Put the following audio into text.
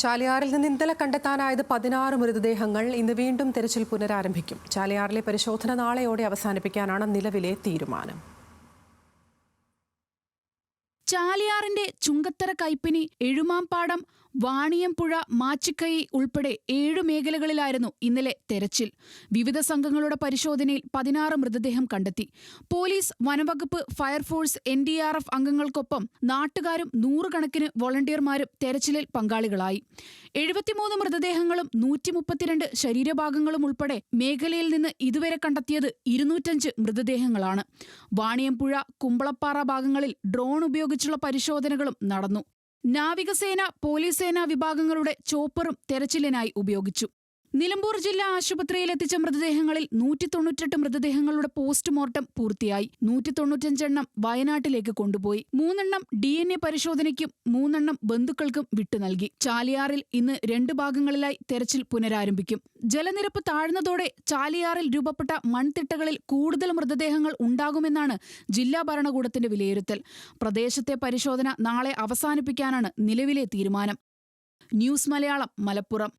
ചാലിയാറിൽ നിന്ന് ഇന്നലെ കണ്ടെത്താനായത് 16 മൃതദേഹങ്ങൾ. ഇന്ന് വീണ്ടും തെരച്ചിൽ പുനരാരംഭിക്കും. ചാലിയാറിലെ പരിശോധന നാളെയോടെ അവസാനിപ്പിക്കാനാണ് നിലവിലെ തീരുമാനം. ചാലിയാറിന്റെ ചുങ്കത്തറ, കൈപ്പിനി, എഴുമാംപാടം, വാണിയംപുഴ, മാച്ചിക്കൈ ഉൾപ്പെടെ 7 മേഖലകളിലായിരുന്നു ഇന്നലെ തെരച്ചിൽ. വിവിധ സംഘങ്ങളുടെ പരിശോധനയിൽ 16 മൃതദേഹം കണ്ടെത്തി. പോലീസ്, വനംവകുപ്പ്, ഫയർഫോഴ്സ്, NDRF അംഗങ്ങൾക്കൊപ്പം നാട്ടുകാരും 100 കണക്കിന് വോളണ്ടിയർമാരും തെരച്ചിലിൽ പങ്കാളികളായി. 73 മൃതദേഹങ്ങളും 132 ശരീരഭാഗങ്ങളും ഉൾപ്പെടെ മേഖലയിൽ നിന്ന് ഇതുവരെ കണ്ടെത്തിയത് 205 മൃതദേഹങ്ങളാണ്. വാണിയംപുഴ, കുമ്പളപ്പാറ ഭാഗങ്ങളിൽ ഡ്രോൺ ഉപയോഗിച്ചുള്ള പരിശോധനകളും നടന്നു. നാവികസേന, പോലീസ് സേനാ വിഭാഗങ്ങളുടെ ചോപ്പറും തെരച്ചിലിനായി ഉപയോഗിച്ചു. നിലമ്പൂർ ജില്ലാ ആശുപത്രിയിൽ എത്തിച്ച മൃതദേഹങ്ങളിൽ 198 മൃതദേഹങ്ങളുടെ പോസ്റ്റ്മോർട്ടം പൂർത്തിയായി. 195 എണ്ണം വയനാട്ടിലേക്ക് കൊണ്ടുപോയി. 3 എണ്ണം DNA പരിശോധനയ്ക്കും 3 എണ്ണം ബന്ധുക്കൾക്കും വിട്ടു നൽകി. ചാലിയാറിൽ ഇന്ന് 2 ഭാഗങ്ങളിലായി തെരച്ചിൽ പുനരാരംഭിക്കും. ജലനിരപ്പ് താഴ്ന്നതോടെ ചാലിയാറിൽ രൂപപ്പെട്ട മൺതിട്ടകളിൽ കൂടുതൽ മൃതദേഹങ്ങൾ ഉണ്ടാകുമെന്നാണ് ജില്ലാ ഭരണകൂടത്തിന്റെ വിലയിരുത്തൽ. പ്രദേശത്തെ പരിശോധന നാളെ അവസാനിപ്പിക്കാനാണ് നിലവിലെ തീരുമാനം. ന്യൂസ് മലയാളം, മലപ്പുറം.